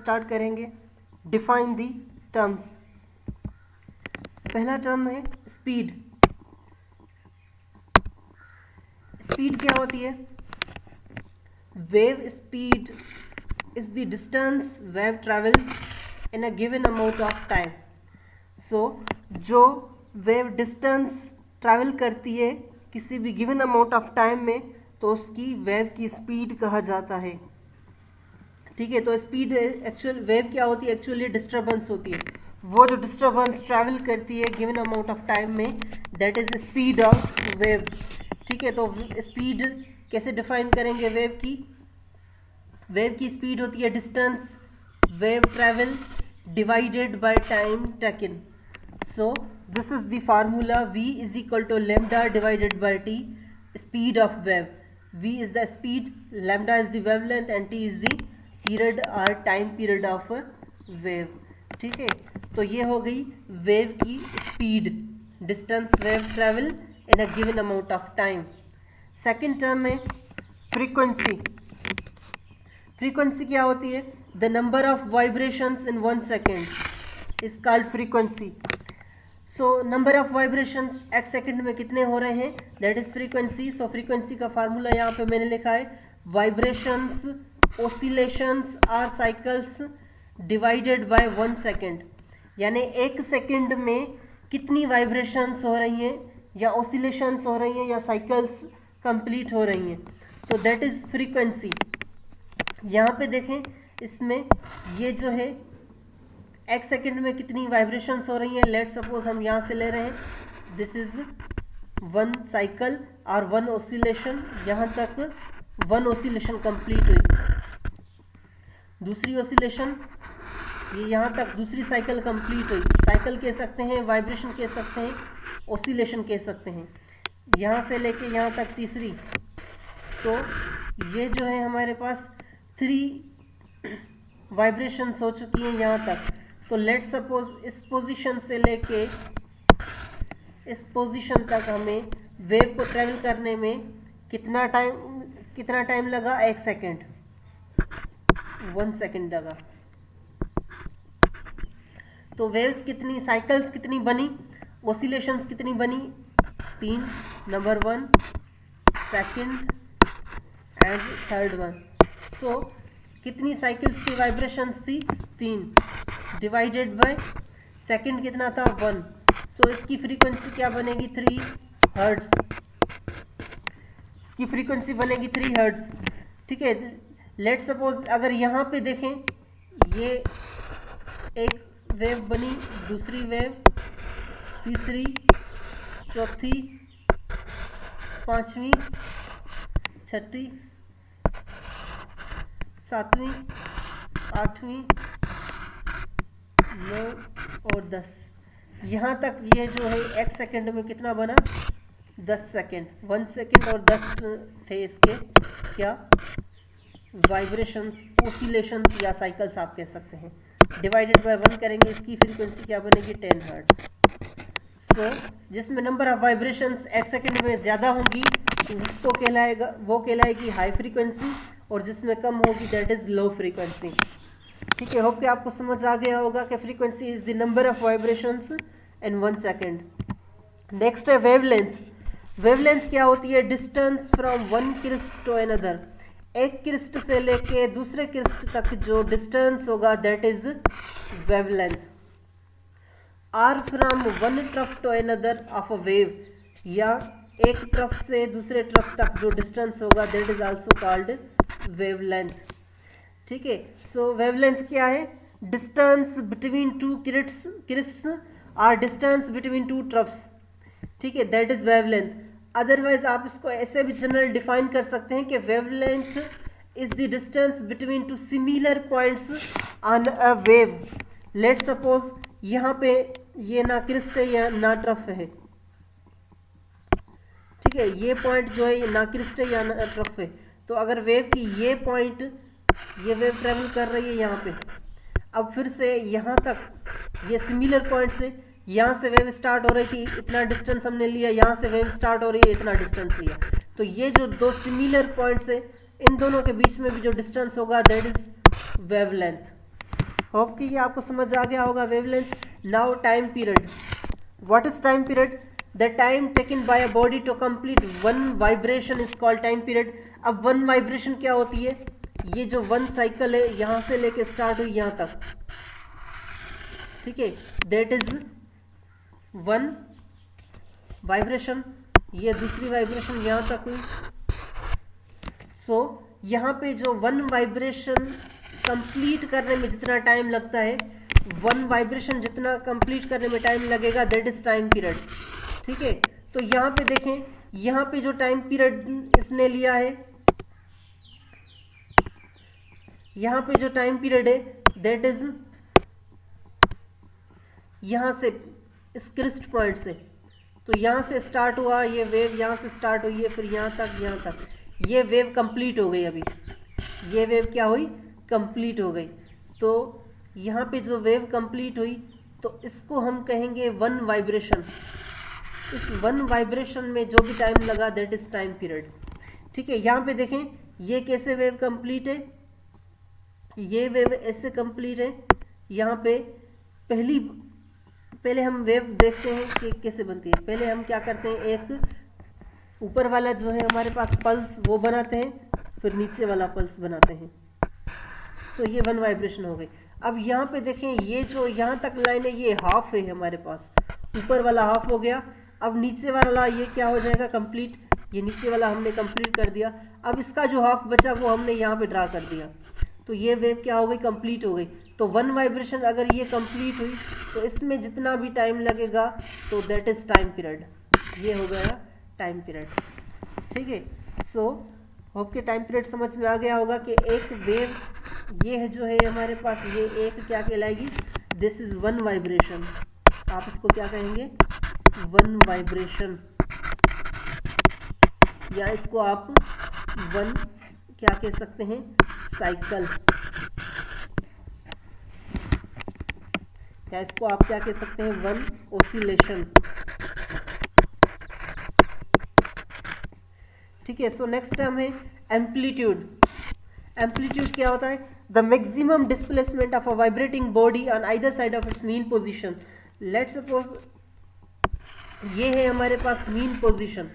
Start करेंगे। Define the terms. पहला term है स्पीड। स्पीड क्या होती है? Wave speed is the distance wave travels in a given amount of time. So जो वेव डिस्टेंस ट्रैवल करती है किसी भी गिवन अमाउंट ऑफ टाइम में, तो उसकी वेव की स्पीड कहा जाता है। ठीक है, तो स्पीड एक्चुअल वेव क्या होती है? एक्चुअली डिस्टर्बेंस होती है। वो जो डिस्टर्बेंस ट्रैवल करती है गिवन अमाउंट ऑफ टाइम में, that is speed of wave. ठीक है, तो स्पीड कैसे डिफाइन करेंगे वेव की? वेव की स्पीड होती है distance wave travel divided by time taken. So this is the formula v is equal to lambda divided by t, speed of wave. v is the speed, lambda is the wavelength and t is the period or time period of wave। ठीक है, तो ये हो गई wave की speed, distance wave travel in a given amount of time. Second term है frequency. Frequency क्या होती है? The number of vibrations in 1 second is called frequency. So number of vibrations एक सेकेंड में कितने हो रहे हैं, that is frequency. So frequency का फार्मूला यहाँ पे मैंने लिखा है, vibrations oscillations or cycles divided by 1 second. यानी एक सेकेंड में कितनी वाइब्रेशंस हो रही हैं या ओसिलेशंस हो रही हैं या साइकिल्स कंप्लीट हो रही हैं, तो दैट इज फ्रीक्वेंसी। यहाँ पे देखें, इसमें ये जो है एक सेकेंड में कितनी वाइब्रेशंस हो रही हैं। लेट सपोज हम यहाँ से ले रहे हैं, दिस इज 1 साइकिल और 1 ओसिलेशन। यहाँ तक 1 ओसिलेशन कंप्लीट हुई। दूसरी ओसिलेशन, ये यहाँ तक दूसरी साइकिल कंप्लीट हुई। साइकिल कह सकते हैं, वाइब्रेशन कह सकते हैं, ओसिलेशन कह सकते हैं। यहाँ से लेके यहाँ तक तीसरी, तो ये जो है हमारे पास 3 वाइब्रेशंस हो चुकी हैं यहाँ तक। तो लेट सपोज इस पोजीशन से लेके इस पोजीशन तक हमें वेव को ट्रेवल करने में कितना टाइम लगा? 1 सेकेंड, 1 सेकेंड लगा। तो वेव्स कितनी, साइकिल्स कितनी बनी, ओसिलेशंस कितनी बनी? 3, number 1, second and third one. So कितनी साइकिल्स की वाइब्रेशंस थी? 3 डिवाइडेड बाय सेकेंड कितना था? 1। सो इसकी फ्रीक्वेंसी क्या बनेगी? 3 हर्ट्ज। इसकी फ्रीक्वेंसी बनेगी 3 हर्ट्ज। ठीक है, लेट सपोज अगर यहाँ पे देखें, ये एक वेव बनी, दूसरी वेव, तीसरी, चौथी, पांचवी, छठी, सातवीं, आठवीं, 9 और 10। यहाँ तक ये जो है एक सेकेंड में कितना बना? 10 सेकेंड। 1 सेकेंड और 10 थे इसके क्या? वाइब्रेशंस, ओसिलेशंस या साइकिल्स आप कह सकते हैं। डिवाइडेड बाय 1 करेंगे, इसकी फ्रीक्वेंसी क्या बनेगी? 10 हर्ट्ज। सो जिसमें नंबर ऑफ वाइब्रेशंस एक सेकेंड में ज़्यादा होंगी उसको कहलाएगा, वो कहलाएगी हाई फ्रीक्वेंसी, और जिसमें कम होगी दैट इज़ लो फ्रीक्वेंसी। ठीक है, होप कि आपको समझ आ गया होगा कि frequency is the number of vibrations in 1 second. Next है वेवलेंथ। वेवलेंथ क्या होती है? Distance from one crest to another. एक क्रिस्ट से लेके दूसरे क्रिस्ट तक जो डिस्टेंस होगा that is wavelength. Or from one trough to another of a wave, या एक ट्रफ से दूसरे ट्रफ तक जो डिस्टेंस होगा that is also called wavelength. ठीक है, सो वेवलेंथ क्या है? डिस्टेंस बिटवीन 2 क्रिस्ट्स और डिस्टेंस बिटवीन 2 ट्रफ्स। ठीक है, दैट इज वेवलेंथ। अदरवाइज आप इसको ऐसे भी जनरल डिफाइन कर सकते हैं कि wavelength is the distance between 2 similar points on a wave. Let suppose यहाँ पे ये ना क्रिस्ट है या ना ट्रफ है। ठीक है, ये पॉइंट जो है ना क्रिस्ट है या ना ट्रफ है। तो अगर वेव की ये पॉइंट, ये वेव ट्रेवल कर रही है यहाँ पे, अब फिर से यहाँ तक ये सिमिलर पॉइंट से, यहाँ से वेव स्टार्ट हो रही थी, इतना डिस्टेंस हमने लिया, यहाँ से वेव स्टार्ट हो रही है, इतना डिस्टेंस लिया। तो ये जो 2 सिमिलर पॉइंट्स है, इन दोनों के बीच में भी जो डिस्टेंस होगा दैट इज वेवलेंथ। होप कि ये आपको समझ आ गया होगा wavelength. Now time period, what is time period? The time taken by a body to complete one vibration is called time period. अब वन वाइब्रेशन क्या होती है? ये जो वन साइकिल है यहाँ से लेके स्टार्ट हुई यहाँ तक, ठीक है, दैट इज वन वाइब्रेशन। ये दूसरी वाइब्रेशन यहाँ तक हुई। सो यहाँ पे जो वन वाइब्रेशन कंप्लीट करने में जितना टाइम लगता है, वन वाइब्रेशन जितना कंप्लीट करने में टाइम लगेगा, दैट इज टाइम पीरियड, ठीक है। तो यहाँ पे देखें, यहाँ पे जो टाइम पीरियड इसने लिया है, यहाँ पे जो टाइम पीरियड है दैट इज यहाँ से इस क्रिस्ट पॉइंट से, तो यहाँ से स्टार्ट हुआ ये वेव, यहाँ से स्टार्ट हुई है, फिर यहाँ तक, ये वेव कंप्लीट हो गई। अभी ये वेव क्या हुई? कंप्लीट हो गई। तो यहाँ पे जो वेव कंप्लीट हुई तो इसको हम कहेंगे वन वाइब्रेशन। इस वन वाइब्रेशन में जो भी टाइम लगा दैट इज टाइम पीरियड, ठीक है। यहाँ पे देखें ये कैसे वेव कंप्लीट है, ये वेव ऐसे कंप्लीट है। यहाँ पे पहले हम वेव देखते हैं कि कैसे बनती है। पहले हम क्या करते हैं, एक ऊपर वाला जो है हमारे पास पल्स वो बनाते हैं, फिर नीचे वाला पल्स बनाते हैं। सो ये वन वाइब्रेशन हो गई। अब यहाँ पे देखें, ये जो यहाँ तक लाइन है ये हाफ है हमारे पास, ऊपर वाला हाफ हो गया। अब नीचे वाला ये क्या हो जाएगा? कंप्लीट। ये नीचे वाला हमने कंप्लीट कर दिया। अब इसका जो हाफ बचा वो हमने यहाँ पे ड्रा कर दिया, तो ये वेव क्या हो गई? कंप्लीट हो गई। तो वन वाइब्रेशन अगर ये कंप्लीट हुई तो इसमें जितना भी टाइम लगेगा तो दैट इज टाइम पीरियड। ये हो गया टाइम पीरियड, ठीक है। सो होप के टाइम पीरियड समझ में आ गया होगा कि एक वेव ये है जो है हमारे पास, ये एक क्या कहलाएगी? This is one vibration. आप इसको क्या कहेंगे? वन वाइब्रेशन, या इसको आप वन क्या कह सकते हैं? साइकिल, या इसको आप क्या कह सकते हैं? वन ओसिलेशन, ठीक है। सो नेक्स्ट टर्म है एम्पलीट्यूड। एम्पलीट्यूड क्या होता है? The maximum displacement of a vibrating body on either side of its mean position. Let's suppose ये है हमारे पास मीन पोजीशन,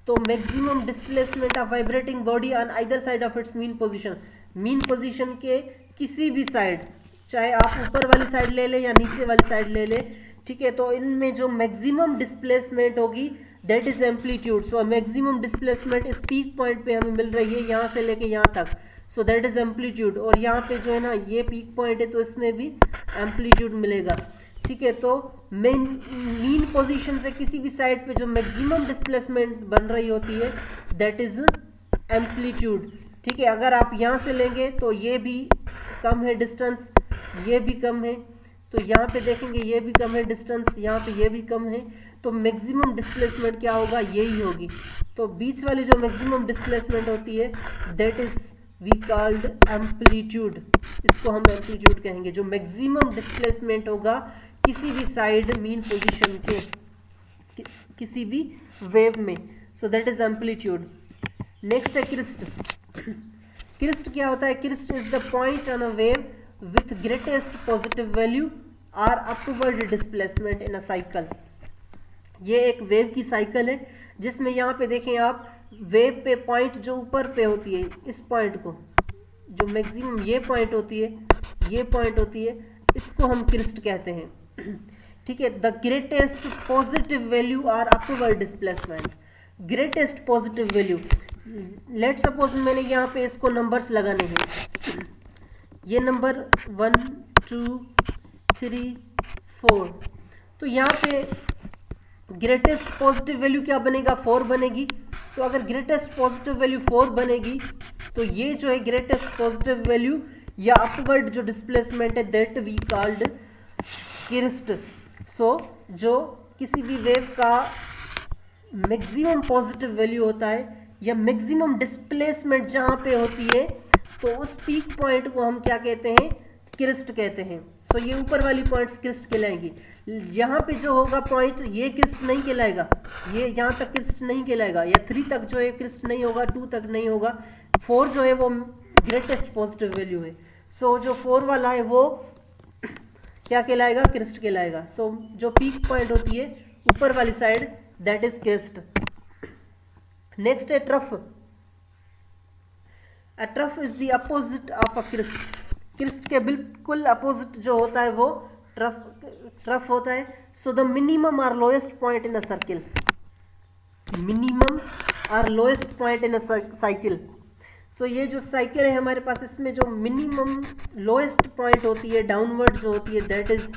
तो maximum displacement of vibrating body on either side of its mean position. Mean position के किसी भी side, चाहे आप ऊपर वाली साइड ले लें या नीचे वाली साइड ले लें, ठीक है, तो इनमें जो मैक्सिमम डिस्प्लेसमेंट होगी that is amplitude. So maximum displacement इस पीक पॉइंट पे हमें मिल रही है, यहाँ से लेके यहाँ तक, सो दैट इज एम्पलीट्यूड। और यहाँ पे जो है ना ये पीक पॉइंट है तो इसमें भी एम्पलीट्यूड मिलेगा, ठीक है। तो मीन पोजीशन से किसी भी साइड पे जो मैक्सिमम डिस्प्लेसमेंट बन रही होती है दैट इज एम्पलीट्यूड, ठीक है। अगर आप यहाँ से लेंगे तो ये भी कम है डिस्टेंस, ये भी कम है, तो यहाँ पे देखेंगे ये भी कम है डिस्टेंस, यहाँ पे ये भी कम है, तो मैक्सिमम डिस्प्लेसमेंट क्या होगा? यही होगी। तो बीच वाली जो मैक्सिमम डिस्प्लेसमेंट होती है that is we called amplitude. इसको हम एम्पलीट्यूड कहेंगे, जो मैक्सिमम डिस्प्लेसमेंट होगा किसी भी साइड मीन पोजीशन के किसी भी वेव में, so that is amplitude. Next है क्रिस्ट। क्रिस्ट क्या होता है? Crest is the point on a wave with greatest positive value or upward displacement in a cycle। ये एक वेव की साइकिल है जिसमें यहाँ पे देखें आप, वेव पे पॉइंट जो ऊपर पे होती है, इस पॉइंट को जो मैक्सिमम ये पॉइंट होती है, ये पॉइंट होती है, इसको हम क्रिस्ट कहते हैं, ठीक है। द ग्रेटेस्ट पॉजिटिव वैल्यू और upward displacement, greatest positive value. Let suppose मैंने यहाँ पे इसको नंबर्स लगाने हैं, ये नंबर 1 2 3 4, तो यहाँ पे ग्रेटेस्ट पॉजिटिव वैल्यू क्या बनेगा? 4 बनेगी। तो अगर ग्रेटेस्ट पॉजिटिव वैल्यू 4 बनेगी तो ये जो है ग्रेटेस्ट पॉजिटिव वैल्यू या अपवर्ड जो डिस्प्लेसमेंट है दैट वी कॉल्ड क्रिस्ट। सो जो किसी भी वेव का मैक्सिमम पॉजिटिव वैल्यू होता है या मैक्सिमम डिस्प्लेसमेंट जहाँ पे होती है, तो उस पीक पॉइंट को हम क्या कहते हैं? क्रिस्ट कहते हैं। सो ये ऊपर वाली पॉइंट्स क्रिस्ट कहलाएंगी। यहाँ पे जो होगा पॉइंट ये क्रिस्ट नहीं कहलाएगा, ये यहाँ तक क्रिस्ट नहीं कहलाएगा, या 3 तक जो है क्रिस्ट नहीं होगा, 2 तक नहीं होगा, 4 जो है वो ग्रेटेस्ट पॉजिटिव वैल्यू है। सो जो 4 वाला है वो क्या कहलाएगा? क्रिस्ट कहलाएगा। सो जो पीक पॉइंट होती है ऊपर वाली side, that is crest. Next है trough. A trough is the opposite of a crest. Crest के बिल्कुल अपोजिट जो होता है वो ट्रफ होता है। So the minimum or lowest point in a circle, minimum or lowest point in a cycle. So ये जो साइकिल है हमारे पास, इसमें जो मिनिमम लोएस्ट पॉइंट होती है डाउनवर्ड जो होती है, दैट इज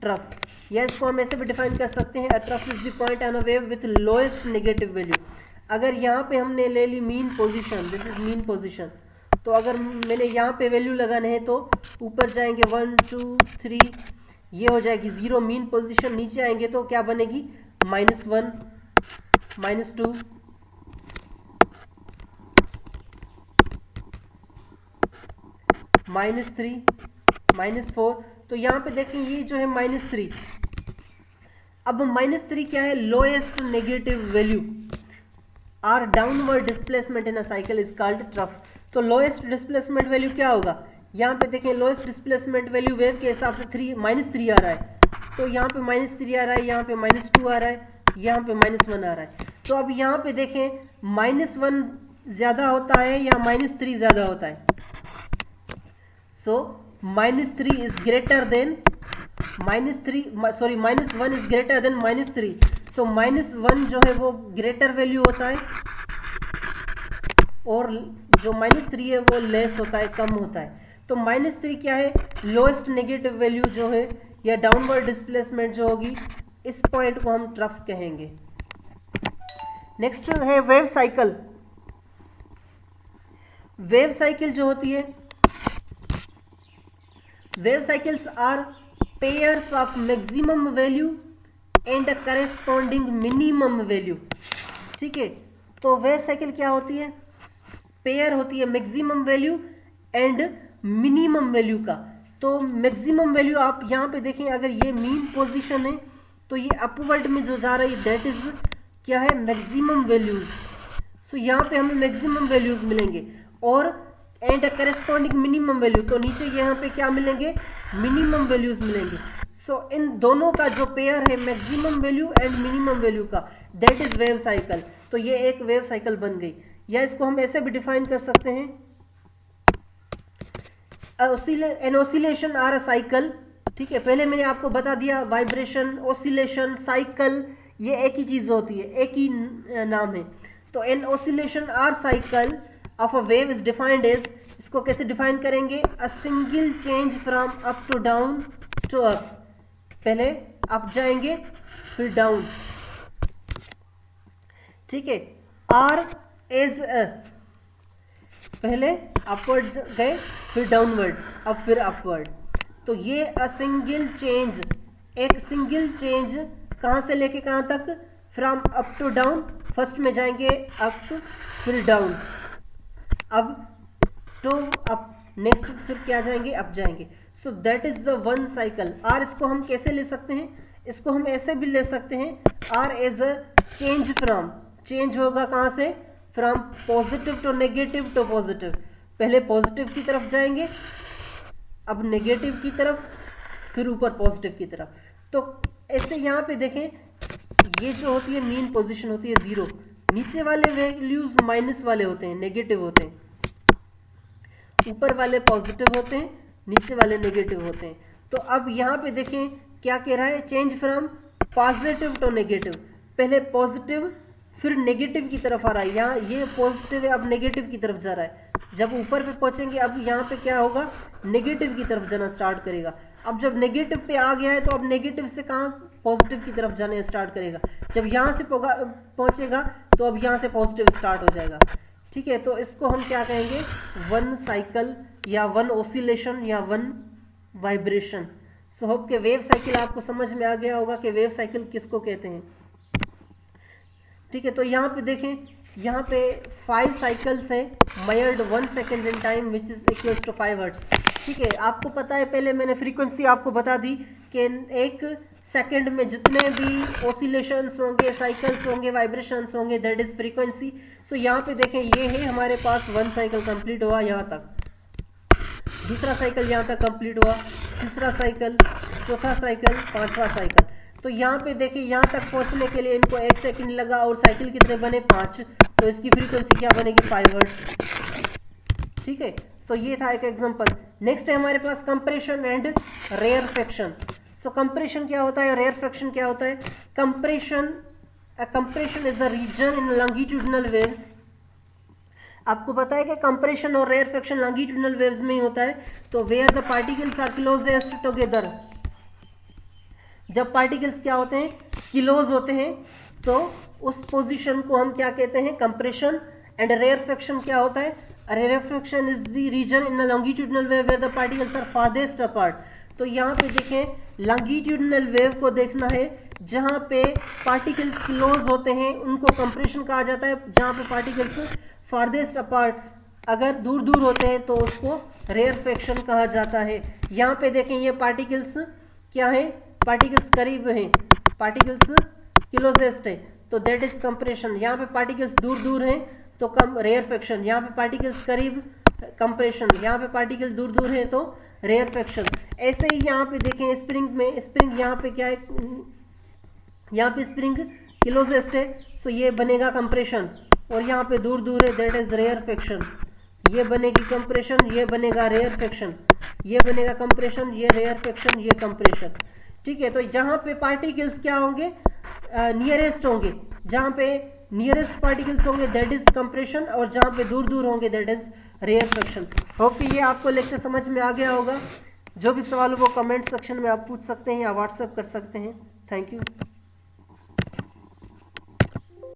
ट्रफ। या इसको हम ऐसे भी डिफाइन कर सकते हैं, a trough is the point on a wave with lowest negative value. अगर यहाँ पे हमने ले ली mean position, this is mean position, तो अगर मैंने यहाँ पे वैल्यू लगाने हैं तो ऊपर जाएंगे 1 2 3, ये हो जाएगी 0 मीन पोजीशन। नीचे आएंगे तो क्या बनेगी? -1 -2 -3 -4। तो यहाँ पे देखें ये जो है -3। अब -3 क्या है? Lowest negative value or downward displacement in a cycle is called trough. तो लोएस्ट डिस्प्लेसमेंट वैल्यू क्या होगा? यहाँ पे देखें लोएस्ट डिस्प्लेसमेंट वैल्यू वेव के हिसाब से -3 आ रहा है, तो यहाँ पे -3 आ रहा है, यहाँ पे -2 आ रहा है, यहाँ पे -1 आ रहा है। तो अब यहाँ पे देखें -1 ज़्यादा होता है या -3 ज़्यादा होता है? सो -3 is greater than -1 is greater than -3। सो -1 जो है वो ग्रेटर वैल्यू होता है और जो -3 है वो लेस होता है, कम होता है। तो -3 क्या है? लोएस्ट नेगेटिव वैल्यू जो है या डाउनवर्ड डिस्प्लेसमेंट जो होगी, इस पॉइंट को हम ट्रफ कहेंगे। नेक्स्ट है वेव साइकिल। वेव साइकिल जो होती है, wave cycles are pairs of maximum value and corresponding minimum value. ठीक है, तो वेव साइकिल क्या होती है? पेयर होती है maximum value and minimum value का। तो मैक्सिमम वैल्यू आप यहाँ पे देखें, अगर ये मीन पोजीशन है तो ये अपवर्ड में जो जा रही है दैट इज क्या है? Maximum values. सो यहाँ पे हमें मैक्सिमम वैल्यूज मिलेंगे और एंड करेस्पॉन्डिंग मिनिमम वैल्यू, तो नीचे यहाँ पे क्या मिलेंगे? मिनिमम वैल्यूज मिलेंगे। सो इन दोनों का जो पेयर है maximum value and minimum value का, दैट इज वेव साइकिल। तो ये एक वेव साइकिल बन गई। या इसको हम ऐसे भी डिफाइन कर सकते हैं, an oscillation or a cycle. ठीक है, पहले मैंने आपको बता दिया वाइब्रेशन, ऑसिलेशन, साइकिल ये एक ही चीज होती है, एक ही नाम है। तो an oscillation or cycle of a wave is defined as, इसको कैसे डिफाइन करेंगे? A single change from up to down to up. पहले अप जाएंगे फिर डाउन। ठीक है, आर एज पहले अपवर्ड गए फिर डाउनवर्ड, अब फिर अपवर्ड। तो ये अ सिंगल चेंज, एक सिंगल चेंज कहाँ से लेके कहाँ तक? From up to down. First में जाएंगे अप फिर डाउन, अब टू अप, नेक्स्ट फिर क्या जाएंगे? अप जाएंगे। So that is the one cycle. Or इसको हम कैसे ले सकते हैं? इसको हम ऐसे भी ले सकते हैं, or as a change from, change होगा कहाँ से? From positive to negative to positive. पहले पॉजिटिव की तरफ जाएंगे, अब नेगेटिव की तरफ, फिर ऊपर पॉजिटिव की तरफ। तो ऐसे यहाँ पे देखें, ये जो होती है मीन पोजीशन होती है 0, नीचे वाले वैल्यूज माइनस वाले होते हैं, नेगेटिव होते हैं, ऊपर वाले पॉजिटिव होते हैं, नीचे वाले नेगेटिव होते हैं। तो अब यहाँ पे देखें क्या कह रहा है? Change from positive to negative. पहले पॉजिटिव फिर नेगेटिव की तरफ आ रहा है, यहाँ ये पॉजिटिव है अब नेगेटिव की तरफ जा रहा है। जब ऊपर पे पहुंचेंगे अब यहाँ पे क्या होगा? नेगेटिव की तरफ जाना स्टार्ट करेगा। अब जब नेगेटिव पे आ गया है तो अब नेगेटिव से कहाँ? पॉजिटिव की तरफ जाने स्टार्ट करेगा। जब यहाँ से पहुंचेगा तो अब यहाँ से पॉजिटिव स्टार्ट हो जाएगा। ठीक है, तो इसको हम क्या कहेंगे? वन साइकिल या वन ऑसिलेशन या वन वाइब्रेशन। सो होप के वेव साइकिल आपको समझ में आ गया होगा कि वेव साइकिल किसको कहते हैं। ठीक है, तो यहाँ पे देखें, यहाँ पे 5 साइकिल्स हैं measured 1 second in time which is equals to 5 hertz. ठीक है, आपको पता है, पहले मैंने फ्रीक्वेंसी आपको बता दी कि 1 सेकेंड में जितने भी ऑसिलेशंस होंगे, साइकिल्स होंगे, वाइब्रेशंस होंगे, दैट इज फ्रीक्वेंसी। सो यहाँ पे देखें, ये है हमारे पास 1 साइकिल कंप्लीट हुआ यहाँ तक, दूसरा साइकिल यहाँ तक कंप्लीट हुआ, तीसरा साइकिल, चौथा साइकिल, पांचवा साइकिल। तो यहाँ पे देखिए यहाँ तक पहुँचने के लिए इनको 1 सेकंड लगा और साइकिल कितने बने 5, तो इसकी फ्रीक्वेंसी क्या बनेगी 5 हर्ट्ज। ठीक है, तो ये था एक एग्जांपल। नेक्स्ट है हमारे पास compression and rarefaction. So compression क्या होता है, रेयरफेक्शन क्या होता है। Compression is the region in longitudinal waves. आपको पता है कि कंप्रेशन और रेयरफेक्शन लॉन्गिट्यूडिनल वेव्स में ही होता है। तो where the particles are closest together, जब पार्टिकल्स क्या होते हैं, क्लोज होते हैं, तो उस पोजीशन को हम क्या कहते हैं, कंप्रेशन। एंड रेयरफेक्शन क्या होता है, rarefaction is the region in a longitudinal wave where the particles are farthest apart. तो यहाँ पे देखें लॉन्गिट्यूडिनल वेव को देखना है, जहाँ पे पार्टिकल्स क्लोज होते हैं उनको कंप्रेशन कहा जाता है, जहाँ पे पार्टिकल्स फारदेस्ट अपार्ट अगर दूर दूर होते हैं तो उसको रेयरफेक्शन कहा जाता है। यहाँ पे देखें ये पार्टिकल्स क्या है, पार्टिकल्स करीब हैं, पार्टिकल्स क्लोजेस्ट है, तो दैट इज कंप्रेशन। यहाँ पे पार्टिकल्स दूर दूर हैं तो कम रेयरफेक्शन। यहाँ पे पार्टिकल्स करीब कंप्रेशन, यहाँ पे पार्टिकल्स दूर दूर हैं तो रेयरफेक्शन। ऐसे ही यहाँ पे देखें स्प्रिंग में, स्प्रिंग यहाँ पे क्या है, यहाँ पे स्प्रिंग क्लोजेस्ट है, सो ये बनेगा कंप्रेशन, और यहाँ पे दूर दूर है दैट इज रेयरफेक्शन। ये बनेगी कंप्रेशन, ये बनेगा रेयरफेक्शन, ये बनेगा कंप्रेशन, ये रेयरफेक्शन, ये कंप्रेशन। ठीक है, तो जहाँ पे पार्टिकल्स क्या होंगे, नियरेस्ट होंगे, जहाँ पे नियरेस्ट पार्टिकल्स होंगे दैट इज कंप्रेशन, और जहाँ पे दूर दूर होंगे दैट इज रेयरफेक्शन। होप कि ये आपको लेक्चर समझ में आ गया होगा। जो भी सवाल हो वो कमेंट सेक्शन में आप पूछ सकते हैं या व्हाट्सएप कर सकते हैं। Thank you.